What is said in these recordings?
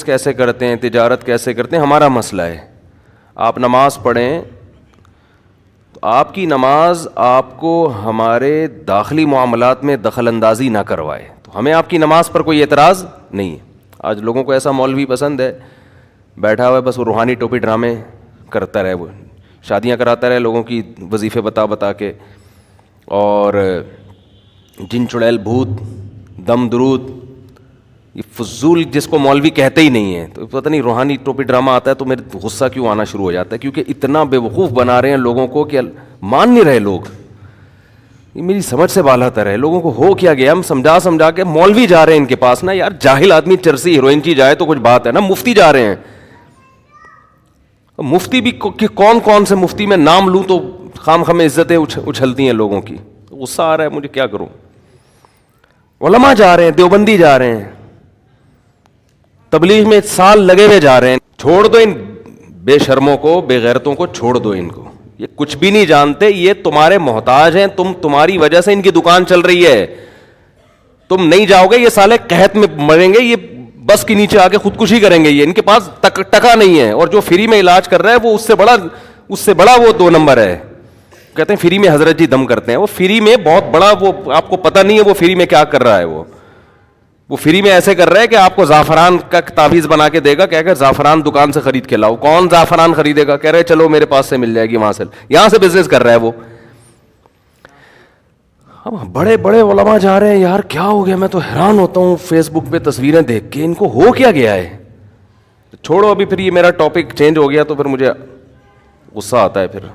کیسے کرتے ہیں, تجارت کیسے کرتے ہیں, ہمارا مسئلہ ہے. آپ نماز پڑھیں تو آپ کی نماز آپ کو ہمارے داخلی معاملات میں دخل اندازی نہ کروائے, تو ہمیں آپ کی نماز پر کوئی اعتراض نہیں ہے. آج لوگوں کو ایسا مولوی پسند ہے, بیٹھا ہوا ہے بس وہ روحانی ٹوپی ڈرامے کرتا رہے, وہ شادیاں کراتا رہے لوگوں کی وظیفے بتا بتا کے, اور جن چڑیل بھوت, دم درود, یہ فضول جس کو مولوی کہتے ہی نہیں ہیں. تو پتہ نہیں روحانی ٹوپی ڈرامہ آتا ہے تو میرے غصہ کیوں آنا شروع ہو جاتا ہے, کیونکہ اتنا بے وقوف بنا رہے ہیں لوگوں کو کہ مان نہیں رہے لوگ. یہ میری سمجھ سے بالا تر ہے. لوگوں کو ہو کیا گیا, ہم سمجھا کے مولوی جا رہے ہیں ان کے پاس نا. یار جاہل آدمی چرسی ہیروئن کی جائے تو کچھ بات ہے نا, مفتی جا رہے ہیں. مفتی بھی کون کون سے مفتی میں نام لوں تو خام خام عزتیں اچھلتی ہیں لوگوں کی. غصہ آ رہا ہے مجھے, کیا کروں. علماء جا رہے ہیں, دیوبندی جا رہے ہیں, تبلیغ میں سال لگے ہوئے جا رہے ہیں. چھوڑ دو ان بے شرموں کو, بے غیرتوں کو چھوڑ دو ان کو. یہ کچھ بھی نہیں جانتے, یہ تمہارے محتاج ہیں. تمہاری وجہ سے ان کی دکان چل رہی ہے. تم نہیں جاؤ گے یہ سالے قحط میں مریں گے, یہ بس کے نیچے آ کے خودکشی کریں گے. یہ ان کے پاس ٹکا نہیں ہے, اور جو فری میں علاج کر رہا ہے وہ اس سے بڑا وہ 2 نمبر ہے. کہتے ہیں فری میں حضرت جی دم کرتے ہیں. وہ فری میں بہت بڑا, وہ آپ کو پتہ نہیں ہے وہ فری میں کیا کر رہا ہے. وہ فری میں ایسے کر رہا ہے کہ آپ کو زعفران کا تعویذ بنا کے دے گا, کہہ کر زعفران دکان سے خرید کے لاؤ. کون زعفران خریدے گا؟ کہہ رہے چلو میرے پاس سے مل جائے گی, وہاں سے. یہاں سے بزنس کر رہا ہے وہ. اب بڑے بڑے علماء جا رہے ہیں. یار کیا ہو گیا, میں تو حیران ہوتا ہوں فیس بک پہ تصویریں دیکھ کے, ان کو ہو کیا گیا ہے. چھوڑو ابھی, پھر یہ میرا ٹاپک چینج ہو گیا تو پھر مجھے غصہ آتا ہے. پھر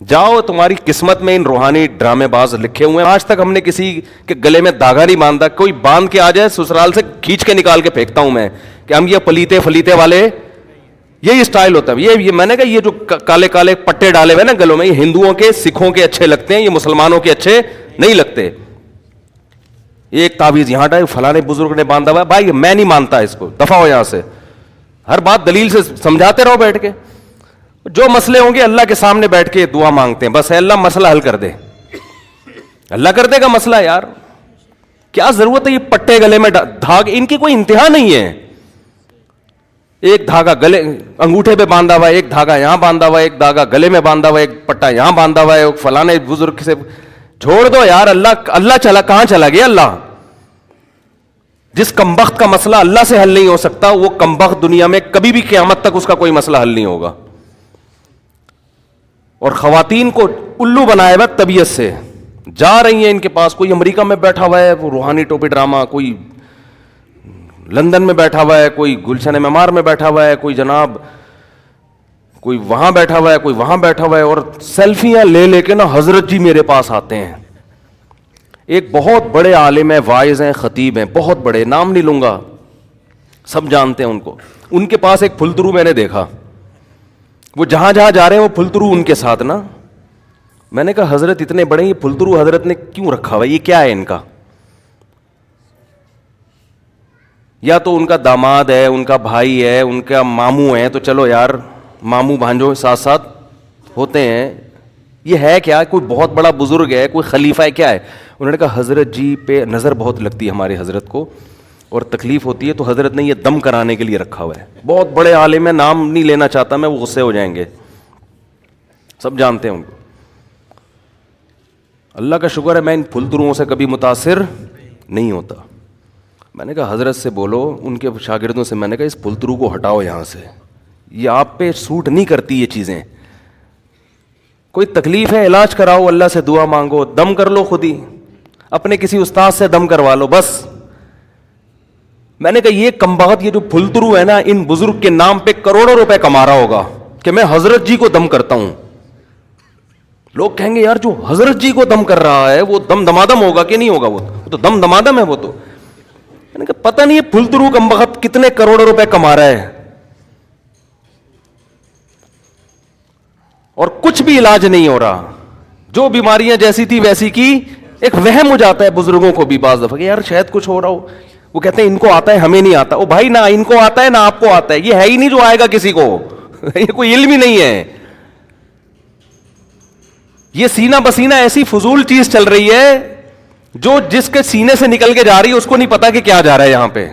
جاؤ, تمہاری قسمت میں ان روحانی ڈرامے باز لکھے ہوئے ہیں. آج تک ہم نے کسی کے گلے میں دھاگا نہیں باندھا. کوئی باندھ کے آ جائے سسرال سے کھینچ کے نکال کے پھینکتا ہوں میں کہ ہم یہ پلیتے فلیتے والے, یہی اسٹائل ہوتا ہے. یہ میں نے کہا یہ جو کالے کالے پٹے ڈالے ہوئے نا گلوں میں, یہ ہندوؤں کے سکھوں کے اچھے لگتے ہیں, یہ مسلمانوں کے اچھے نہیں لگتے. ایک تعویذ یہاں ڈال, فلانے بزرگ نے باندھا ہوا ہے. بھائی میں نہیں مانتا اس کو, دفع ہو یہاں سے. ہر بات دلیل سے سمجھاتے رہو بیٹھ کے. جو مسئلے ہوں گے اللہ کے سامنے بیٹھ کے دعا مانگتے ہیں, بس اے اللہ مسئلہ حل کر دے. اللہ کر دے گا مسئلہ. یار کیا ضرورت ہے یہ پٹے گلے میں دھاگ, ان کی کوئی انتہا نہیں ہے. ایک دھاگا گلے انگوٹھے پہ باندھا ہوا ہے, ایک دھاگا یہاں باندھا ہوا ہے, ایک دھاگا گلے میں باندھا ہوا ہے, ایک پٹا یہاں باندھا ہوا ہے, ایک فلانے بزرگ سے. چھوڑ دو یار. اللہ چلا کہاں چلا گیا اللہ. جس کمبخت کا مسئلہ اللہ سے حل نہیں ہو سکتا, وہ کمبخت دنیا میں کبھی بھی قیامت تک اس کا کوئی مسئلہ حل نہیں ہوگا. اور خواتین کو الو بنایا ہوا طبیعت سے جا رہی ہیں ان کے پاس. کوئی امریکہ میں بیٹھا ہوا ہے وہ روحانی ٹوپی ڈرامہ, کوئی لندن میں بیٹھا ہوا ہے, کوئی گلشن معمار میں بیٹھا ہوا ہے, کوئی جناب کوئی وہاں بیٹھا ہوا ہے, کوئی وہاں بیٹھا ہوا ہے, اور سیلفیاں لے لے کے نا حضرت جی میرے پاس آتے ہیں. ایک بہت بڑے عالم ہیں, واعظ ہیں, خطیب ہیں, بہت بڑے, نام نہیں لوں گا, سب جانتے ہیں ان کو. ان کے پاس ایک پھلترو میں نے دیکھا, وہ جہاں جہاں جا رہے ہیں وہ پھلترو ان کے ساتھ نا. میں نے کہا حضرت اتنے بڑے, یہ پھلترو حضرت نے کیوں رکھا ہوا ہے, یہ کیا ہے ان کا؟ یا تو ان کا داماد ہے, ان کا بھائی ہے, ان کا ماموں ہے, تو چلو یار ماموں بھانجو ساتھ ساتھ ہوتے ہیں. یہ ہے کیا؟ کوئی بہت بڑا بزرگ ہے, کوئی خلیفہ ہے, کیا ہے؟ انہوں نے کہا حضرت جی پہ نظر بہت لگتی ہے ہمارے حضرت کو, اور تکلیف ہوتی ہے, تو حضرت نے یہ دم کرانے کے لیے رکھا ہوا ہے. بہت بڑے عالم ہیں, نام نہیں لینا چاہتا میں, وہ غصے ہو جائیں گے, سب جانتے ہیں ان کو. اللہ کا شکر ہے میں ان پھلتروؤں سے کبھی متاثر نہیں ہوتا. میں نے کہا حضرت سے بولو, ان کے شاگردوں سے, میں نے کہا اس پھلترو کو ہٹاؤ یہاں سے, یہ آپ پہ سوٹ نہیں کرتی یہ چیزیں. کوئی تکلیف ہے علاج کراؤ, اللہ سے دعا مانگو, دم کر لو خود ہی, اپنے کسی استاد سے دم کروا لو بس. میں نے کہا یہ کمبخت, یہ جو پھلترو ہے نا, ان بزرگ کے نام پہ کروڑوں روپے کما رہا ہوگا کہ میں حضرت جی کو دم کرتا ہوں. لوگ کہیں گے یار جو حضرت جی کو دم کر رہا ہے وہ دم دمادم ہوگا کہ نہیں ہوگا, وہ تو دم دمادم ہے وہ تو. میں نے کہا پتہ نہیں یہ پھلترو کمبخت کتنے کروڑوں روپے کما رہا ہے, اور کچھ بھی علاج نہیں ہو رہا. جو بیماریاں جیسی تھی ویسی کی. ایک وہم ہو جاتا ہے بزرگوں کو بھی بعض دفعہ کہ یار شاید کچھ ہو رہا ہو. وہ کہتے ہیں ان کو آتا ہے ہمیں نہیں آتا. او بھائی نہ ان کو آتا ہے نہ آپ کو آتا ہے, یہ ہے ہی نہیں جو آئے گا کسی کو. یہ کوئی علم ہی نہیں ہے. یہ سینہ بسینہ ایسی فضول چیز چل رہی ہے جو جس کے سینے سے نکل کے جا رہی ہے اس کو نہیں پتا کہ کیا جا رہا ہے یہاں پہ.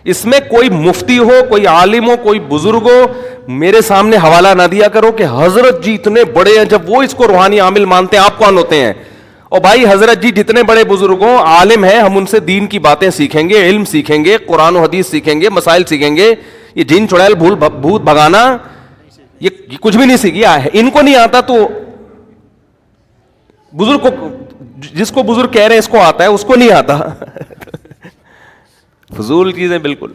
اس میں کوئی مفتی ہو, کوئی عالم ہو, کوئی بزرگ ہو, میرے سامنے حوالہ نہ دیا کرو کہ حضرت جی اتنے بڑے ہیں, جب وہ اس کو روحانی عامل مانتے ہیں آپ کون ہوتے ہیں. اور بھائی حضرت جی جتنے بڑے بزرگ ہوں, عالم ہیں, ہم ان سے دین کی باتیں سیکھیں گے, علم سیکھیں گے, قرآن و حدیث سیکھیں گے, مسائل سیکھیں گے. یہ جن چڑیل بھوت بھگانا یہ کچھ بھی نہیں سیکھیا ہے, ان کو نہیں آتا تو بزرگ کو, جس کو بزرگ کہہ رہے ہیں اس کو آتا ہے, اس کو نہیں آتا. فضول چیزیں بالکل.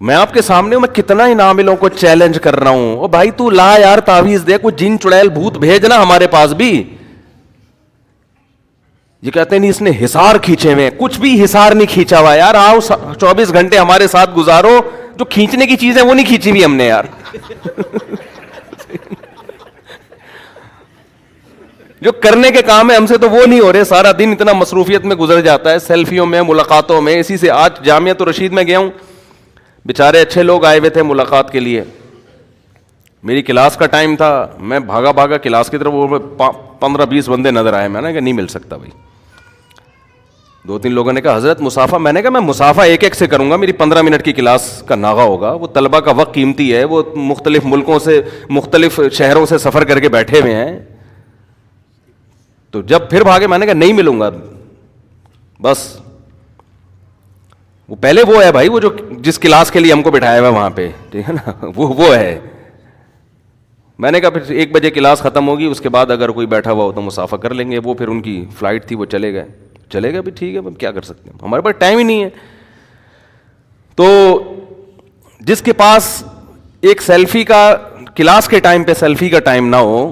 میں آپ کے سامنے ہوں, میں کتنا ان عاملوں کو چیلنج کر رہا ہوں, او بھائی تو لا یار تعویذ دے, کوئی جن چڑیل بھوت بھیجنا ہمارے پاس بھی. یہ کہتے ہیں نہیں اس نے حصار کھینچے ہوئے, کچھ بھی حصار نہیں کھینچا ہوا یار, آؤ 24 گھنٹے ہمارے ساتھ گزارو, جو کھینچنے کی چیز ہے وہ نہیں کھینچی ہوئی ہم نے یار. جو کرنے کے کام ہے ہم سے تو وہ نہیں ہو رہے, سارا دن اتنا مصروفیت میں گزر جاتا ہے, سیلفیوں میں, ملاقاتوں میں. اسی سے آج جامعۃ الرشید میں گیا ہوں, بیچارے اچھے لوگ آئے ہوئے تھے ملاقات کے لیے. میری کلاس کا ٹائم تھا, میں بھاگا بھاگا کلاس کی طرف, وہ 15-20 بندے نظر آئے. میں نے کہا نہیں مل سکتا بھائی. 2-3 لوگوں نے کہا حضرت مسافہ. میں نے کہا میں مسافہ ایک ایک سے کروں گا, میری 15 منٹ کی کلاس کا ناغہ ہوگا. وہ طلبہ کا وقت قیمتی ہے, وہ مختلف ملکوں سے, مختلف شہروں سے سفر کر کے بیٹھے ہوئے ہیں. تو جب پھر بھاگے, میں نے کہا نہیں ملوں گا بس. وہ پہلے وہ ہے بھائی, وہ جو جس کلاس کے لیے ہم کو بٹھایا ہوا وہاں پہ, ٹھیک ہے نا, وہ ہے. میں نے کہا پھر 1 بجے کلاس ختم ہوگی, اس کے بعد اگر کوئی بیٹھا ہوا ہو تو مسافہ کر لیں گے. وہ پھر ان کی فلائٹ تھی, وہ چلے گئے بھی, ٹھیک ہے, کیا کر سکتے ہیں, ہمارے پاس ٹائم ہی نہیں ہے. تو جس کے پاس ایک سیلفی کا, کلاس کے ٹائم پہ سیلفی کا ٹائم نہ ہو,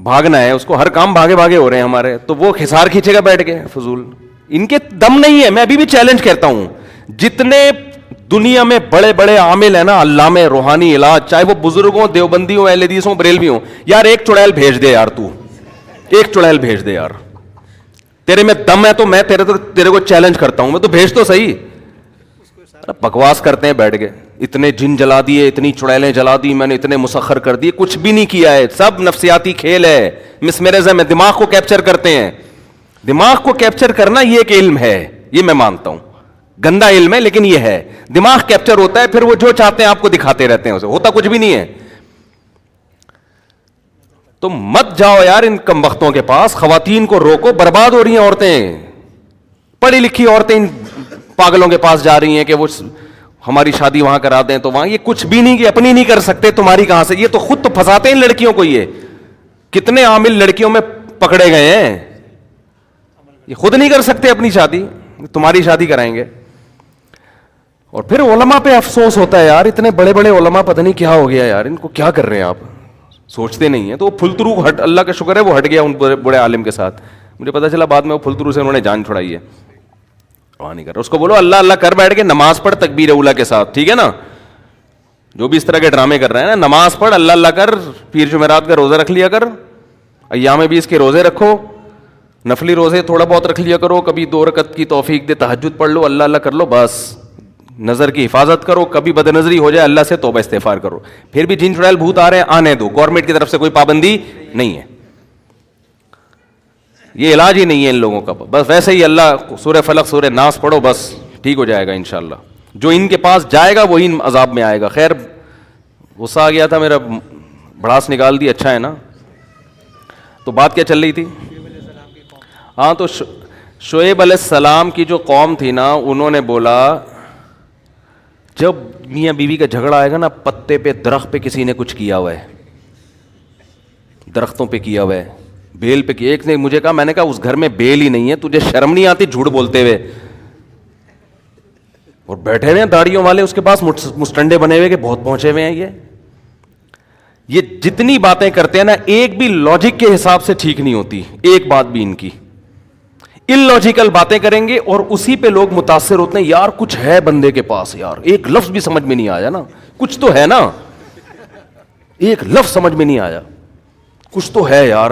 بھاگنا ہے اس کو, ہر کام بھاگے بھاگے ہو رہے ہیں ہمارے, تو وہ حصار کھینچے گا بیٹھ کے فضول. ان کے دم نہیں ہے. میں ابھی بھی چیلنج کرتا ہوں, جتنے دنیا میں بڑے بڑے عامل ہیں نا, علامے, روحانی علاج, چاہے وہ بزرگ ہوں, دیوبندی ہوں, اہل حدیث ہوں, بریلوی ہوں, یار ایک چڑیل بھیج دے یار, تو ایک چڑیل بھیج دے یار. تیرے میں دم ہے تو میں تیرے کو چیلنج کرتا ہوں, میں تو بھیج تو صحیح. بکواس کرتے ہیں بیٹھ کے, اتنے جن جلا دیے, اتنی چڑیلیں جلا دی میں نے, اتنے مسخر کر دیے, کچھ بھی نہیں کیا ہے, سب نفسیاتی کھیل ہے, مسمرزم ہے, دماغ کو کیپچر کرتے ہیں. دماغ کو کیپچر کرنا یہ ایک علم ہے, یہ میں مانتا ہوں, گندا علم ہے لیکن یہ ہے. دماغ کیپچر ہوتا ہے, پھر وہ جو چاہتے ہیں آپ کو دکھاتے رہتے ہیں, اسے ہوتا کچھ بھی نہیں ہے. تو مت جاؤ یار ان کم وقتوں کے پاس, خواتین کو روکو, برباد ہو رہی ہیں عورتیں, پڑھی لکھی عورتیں ان پاگلوں کے پاس جا رہی ہیں کہ وہ ہماری شادی وہاں کرا دیں, تو وہاں یہ کچھ بھی نہیں, کہ اپنی نہیں کر سکتے, تمہاری کہاں سے. یہ تو خود تو پھنساتے ہیں لڑکیوں کو. یہ کتنے عامل لڑکیوں میں پکڑے گئے ہیں, یہ خود نہیں کر سکتے اپنی شادی, تمہاری شادی کرائیں گے. اور پھر علماء پہ افسوس ہوتا ہے یار, اتنے بڑے بڑے علماء پتہ نہیں کیا ہو گیا یار, ان کو کیا کر رہے ہیں آپ, سوچتے نہیں ہیں. تو وہ پھلترو ہٹ, اللہ کا شکر ہے وہ ہٹ گیا ان بڑے عالم کے ساتھ. مجھے پتا چلا بعد میں وہ پھلترو سے انہوں نے جان چھڑائی ہے, وہاں نہیں کر رہا. اس کو بولو اللہ اللہ کر بیٹھ کے, نماز پڑھ تکبیر اولا کے ساتھ, ٹھیک ہے نا. جو بھی اس طرح کے ڈرامے کر رہے ہیں نا, نماز پڑھ, اللہ اللہ کر, پیر جمعرات کا روزہ رکھ لیا کر, ایام 20 کے روزے رکھو, نفلی روزے تھوڑا بہت رکھ لیا کرو, کبھی 2 رکعت کی توفیق دے تہجد پڑھ لو, اللہ اللہ کر لو, بس نظر کی حفاظت کرو, کبھی بد نظری ہو جائے اللہ سے توبہ استغفار کرو. پھر بھی جن چڑیل بھوت آ رہے ہیں آنے دو, گورنمنٹ کی طرف سے کوئی پابندی نہیں ہے, یہ علاج ہی نہیں ہے ان لوگوں کا. بس ویسے ہی اللہ سورہ فلق سورہ ناس پڑھو, بس ٹھیک ہو جائے گا انشاءاللہ. جو ان کے پاس جائے گا وہی عذاب میں آئے گا. خیر غصہ آ گیا تھا میرا, بڑاس نکال دی, اچھا ہے نا. تو بات کیا چل رہی تھی؟ ہاں, تو شعیب علیہ السلام کی جو قوم تھی نا, انہوں نے بولا جب میاں بیوی کا جھگڑا آئے گا نا, پتے پہ, درخت پہ کسی نے کچھ کیا ہوا ہے, درختوں پہ کیا ہوا ہے, بیل پہ کیا. ایک نے مجھے کہا, میں نے کہا اس گھر میں بیل ہی نہیں ہے, تجھے شرم نہیں آتی جھوٹ بولتے ہوئے؟ اور بیٹھے ہوئے ہیں داڑھیوں والے اس کے پاس, مسٹنڈے بنے ہوئے کہ بہت پہنچے ہوئے ہیں. یہ جتنی باتیں کرتے ہیں نا, ایک بھی لاجک کے حساب سے ٹھیک نہیں ہوتی, ایک بات بھی ان کی. ان لاجیکل باتیں کریں گے اور اسی پہ لوگ متاثر ہوتے ہیں. یار کچھ ہے بندے کے پاس, یار ایک لفظ بھی سمجھ میں نہیں آیا نا, کچھ تو ہے نا, ایک لفظ سمجھ میں نہیں آیا, کچھ تو ہے یار.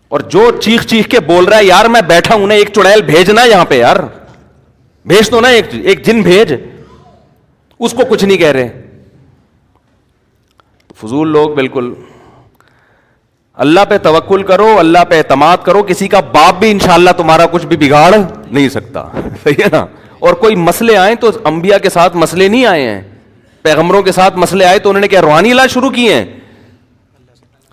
اور جو چیخ چیخ کے بول رہا ہے, یار میں بیٹھا ہوں نا, ایک چڑیل بھیجنا یہاں پہ یار, بھیج دو نا, ایک جن بھیج, اس کو کچھ نہیں کہہ رہے. فضول لوگ بالکل. اللہ پہ توکل کرو, اللہ پہ اعتماد کرو, کسی کا باپ بھی انشاءاللہ تمہارا کچھ بھی بگاڑ نہیں سکتا, صحیح ہے نا. اور کوئی مسئلے آئیں تو انبیاء کے ساتھ مسئلے نہیں آئے ہیں, پیغمبروں کے ساتھ مسئلے آئے تو انہوں نے کیا روحانی علاج شروع کیے ہیں؟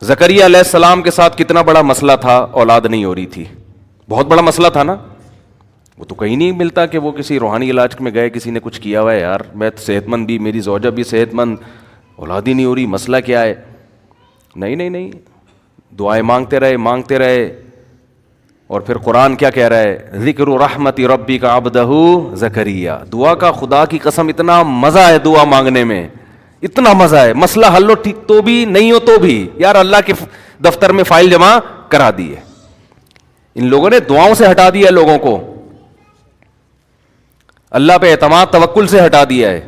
زکریا علیہ السلام کے ساتھ کتنا بڑا مسئلہ تھا, اولاد نہیں ہو رہی تھی, بہت بڑا مسئلہ تھا نا. وہ تو کہیں نہیں ملتا کہ وہ کسی روحانی علاج میں گئے, کسی نے کچھ کیا ہوا ہے, یار میں صحت مند بھی, میری زوجہ بھی صحت مند, اولاد ہی نہیں ہو رہی, مسئلہ کیا ہے؟ نہیں نہیں نہیں, دعائیں مانگتے رہے. اور پھر قرآن کیا کہہ رہا ہے؟ ذکر رحمت ربک عبدہ زکریا. دعا کا خدا کی قسم اتنا مزہ ہے دعا مانگنے میں, اتنا مزہ ہے. مسئلہ حل ہو ٹھیک تو بھی, نہیں ہو تو بھی, یار اللہ کے دفتر میں فائل جمع کرا دی ہے. ان لوگوں نے دعاؤں سے ہٹا دیا لوگوں کو, اللہ پہ اعتماد توکل سے ہٹا دیا ہے.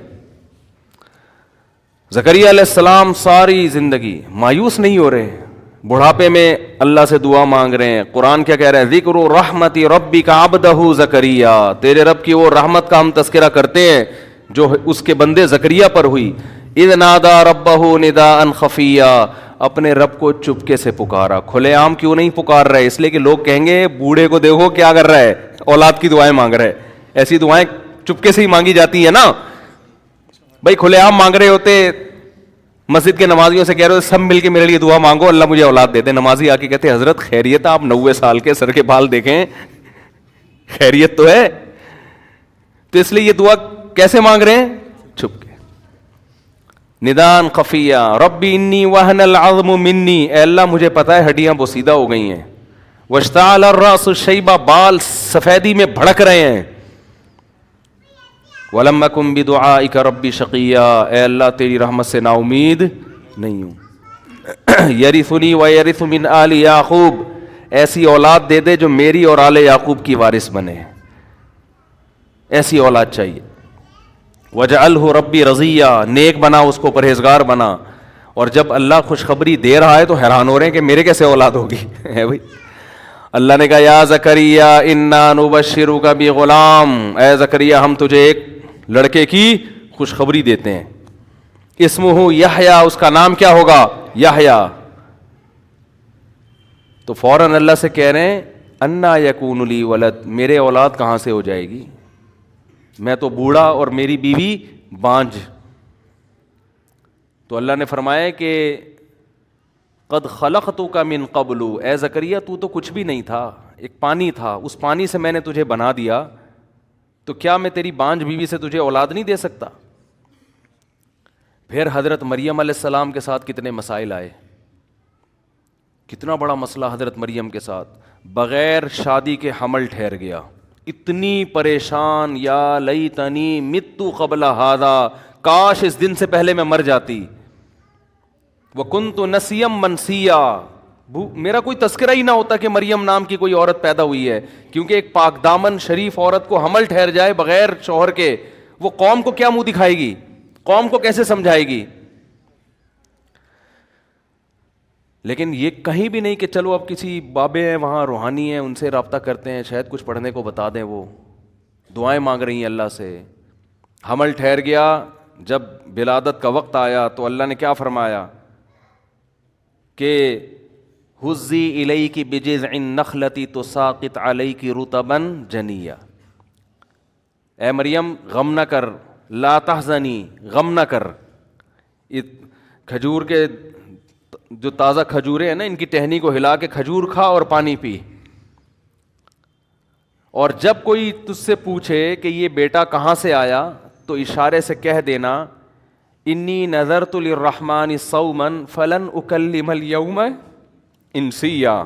زکریا علیہ السلام ساری زندگی مایوس نہیں ہو رہے, بڑھاپے میں اللہ سے دعا مانگ رہے ہیں. قرآن کیا کہہ رہا ہے؟ ذکر رحمت ربک عبدہ زکریا. تیرے رب کی وہ رحمت کا ہم تذکرہ کرتے ہیں جو اس کے بندے زکریا پر ہوئی. اذ نادا ربہ نداء خفیا. اپنے رب کو چپکے سے پکارا. کھلے عام کیوں نہیں پکار رہے؟ اس لیے کہ لوگ کہیں گے بوڑھے کو دیکھو کیا کر رہا ہے, اولاد کی دعائیں مانگ رہے. ایسی دعائیں چپکے سے ہی مانگی جاتی ہیں نا بھائی. کھلے عام مانگ رہے ہوتے, مسجد کے نمازیوں سے کہہ رہے ہو سب مل کے میرے لیے دعا مانگو اللہ مجھے اولاد دے دے. نمازی آ کے کہتے ہیں حضرت خیریت, آپ 90 سال کے, سر کے بال دیکھیں, خیریت تو ہے. تو اس لیے یہ دعا کیسے مانگ رہے ہیں؟ چھپ کے. ندان خفیہ. ربی انی وہن العظم منی. اے اللہ مجھے پتا ہے ہڈیاں بوسیدہ ہو گئی ہیں. واشتعل الراس شیبا. بال سفیدی میں بھڑک رہے ہیں. وَلَمْ أَكُنْ بِدُعَائِكَ رَبِّ شَقِيًّا. اے اللہ تیری رحمت سے نا امید نہیں ہوں. يَرِثُنِي وَيَرِثُ مِنْ آلِ یعقوب. ایسی اولاد دے دے جو میری اور آل یعقوب کی وارث بنے, ایسی اولاد چاہیے. وَجَعَلْهُ رَبِّي رَضِيًّا. نیک بنا اس کو, پرہیزگار بنا. اور جب اللہ خوشخبری دے رہا ہے تو حیران ہو رہے ہیں کہ میرے کیسے اولاد ہوگی ہے بھائی. اللہ نے کہا یا زکریا انا نبشرک بغلام. اے زکریا ہم تجھے ایک لڑکے کی خوشخبری دیتے ہیں. اسمہ یحییٰ. اس کا نام کیا ہوگا؟ یحییٰ. تو فوراً اللہ سے کہہ رہے ہیں انا یکون لی ولد. میرے اولاد کہاں سے ہو جائے گی, میں تو بوڑھا اور میری بیوی بانجھ. تو اللہ نے فرمایا کہ قد خلقتک من قبل. اے زکریا تو کچھ بھی نہیں تھا, ایک پانی تھا, اس پانی سے میں نے تجھے بنا دیا, تو کیا میں تیری بانجھ بیوی سے تجھے اولاد نہیں دے سکتا؟ پھر حضرت مریم علیہ السلام کے ساتھ کتنے مسائل آئے, کتنا بڑا مسئلہ حضرت مریم کے ساتھ. بغیر شادی کے حمل ٹھہر گیا, اتنی پریشان, یا لیتنی مت قبل ھذا. کاش اس دن سے پہلے میں مر جاتی. وکنت نسیا منسیا. میرا کوئی تذکرہ ہی نہ ہوتا کہ مریم نام کی کوئی عورت پیدا ہوئی ہے, کیونکہ ایک پاک دامن شریف عورت کو حمل ٹھہر جائے بغیر شوہر کے, وہ قوم کو کیا منہ دکھائے گی, قوم کو کیسے سمجھائے گی؟ لیکن یہ کہیں بھی نہیں کہ چلو اب کسی بابے ہیں وہاں روحانی ہیں ان سے رابطہ کرتے ہیں, شاید کچھ پڑھنے کو بتا دیں. وہ دعائیں مانگ رہی ہیں اللہ سے. حمل ٹھہر گیا, جب ولادت کا وقت آیا تو اللہ نے کیا فرمایا کہ حزی الیک بجذع النخلۃ تساقط علیک رطبا جنیا. اے مریم غم نہ کر, لا تحزنی, غم نہ کر. کھجور کے جو تازہ کھجوریں ہیں نا, ان کی ٹہنی کو ہلا کے کھجور کھا اور پانی پی. اور جب کوئی تجھ سے پوچھے کہ یہ بیٹا کہاں سے آیا تو اشارے سے کہہ دینا انی نذرت للرحمن صوما فلن اکلم اليوم انسیا,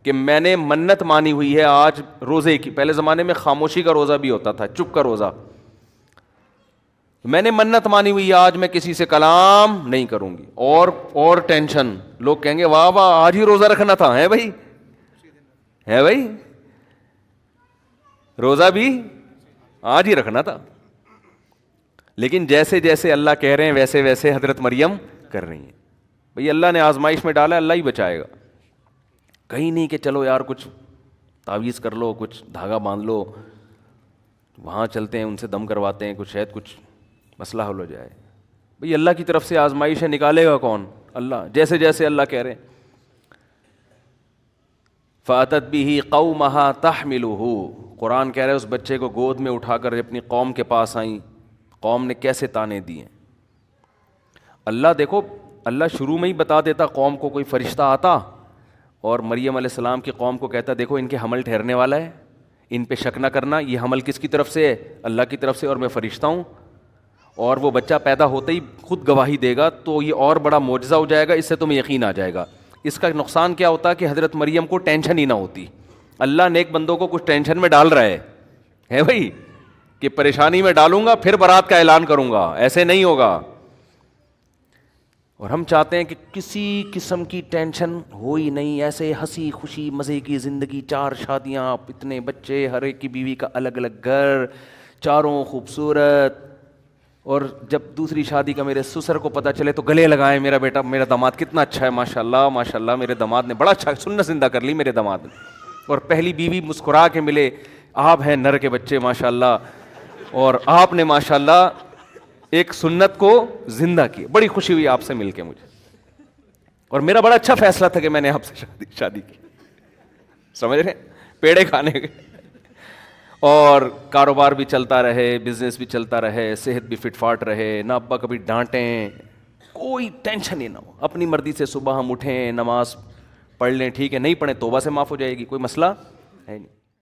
کہ میں نے منت مانی ہوئی ہے آج روزے کی. پہلے زمانے میں خاموشی کا روزہ بھی ہوتا تھا, چپ کا روزہ. میں نے منت مانی ہوئی ہے آج میں کسی سے کلام نہیں کروں گی. اور ٹینشن, لوگ کہیں گے واہ واہ آج ہی روزہ رکھنا تھا, ہے بھائی, ہے بھائی, روزہ بھی آج ہی رکھنا تھا. لیکن جیسے جیسے اللہ کہہ رہے ہیں ویسے ویسے حضرت مریم کر رہی ہیں. بھئی اللہ نے آزمائش میں ڈالا, اللہ ہی بچائے گا. کہیں نہیں کہ چلو یار کچھ تعویذ کر لو, کچھ دھاگا باندھ لو, وہاں چلتے ہیں ان سے دم کرواتے ہیں, کچھ شاید کچھ مسئلہ حل ہو جائے. بھئی اللہ کی طرف سے آزمائش ہے, نکالے گا کون؟ اللہ. جیسے جیسے اللہ کہہ رہے ہیں فَأَتَتْ بِهِ قَوْمَهَا تَحْمِلُهُ. قرآن کہہ رہا ہے اس بچے کو گود میں اٹھا کر اپنی قوم کے پاس آئیں, قوم نے کیسے تانے دیے. اللہ دیکھو, اللہ شروع میں ہی بتا دیتا قوم کو کوئی فرشتہ آتا اور مریم علیہ السلام کی قوم کو کہتا دیکھو ان کے حمل ٹھہرنے والا ہے, ان پہ شک نہ کرنا, یہ حمل کس کی طرف سے ہے, اللہ کی طرف سے, اور میں فرشتہ ہوں, اور وہ بچہ پیدا ہوتے ہی خود گواہی دے گا, تو یہ اور بڑا معجزہ ہو جائے گا, اس سے تمہیں یقین آ جائے گا. اس کا نقصان کیا ہوتا کہ حضرت مریم کو ٹینشن ہی نہ ہوتی. اللہ نیک بندوں کو کچھ ٹینشن میں ڈال رہا ہے بھائی, کہ پریشانی میں ڈالوں گا پھر برات کا اعلان کروں گا, ایسے نہیں ہوگا. اور ہم چاہتے ہیں کہ کسی قسم کی ٹینشن ہو ہی نہیں, ایسے ہنسی خوشی مزے کی زندگی, 4 شادیاں, اتنے بچے, ہر ایک کی بیوی کا الگ الگ گھر, چاروں خوبصورت. اور جب دوسری شادی کا میرے سسر کو پتہ چلے تو گلے لگائیں, میرا بیٹا, میرا داماد کتنا اچھا ہے, ماشاء اللہ ماشاء اللہ, میرے داماد نے بڑا اچھا سنت زندہ کر لی میرے داماد نے. اور پہلی بیوی مسکرا کے ملے, آپ ہیں نر کے بچے ماشاء اللہ, اور آپ نے ماشاء اللہ ایک سنت کو زندہ کی. بڑی خوشی ہوئی آپ سے مل کے مجھے, اور میرا بڑا اچھا فیصلہ تھا کہ میں نے آپ سے شادی کی. سمجھ رہے, پیڑے کھانے کے, اور کاروبار بھی چلتا رہے, بزنس بھی چلتا رہے, صحت بھی فٹ فاٹ رہے, نہ ابا کبھی ڈانٹیں, کوئی ٹینشن ہی نہ ہو. اپنی مرضی سے صبح ہم اٹھیں, نماز پڑھ لیں, ٹھیک ہے, نہیں پڑھیں توبہ سے معاف ہو جائے گی, کوئی مسئلہ ہے نہیں.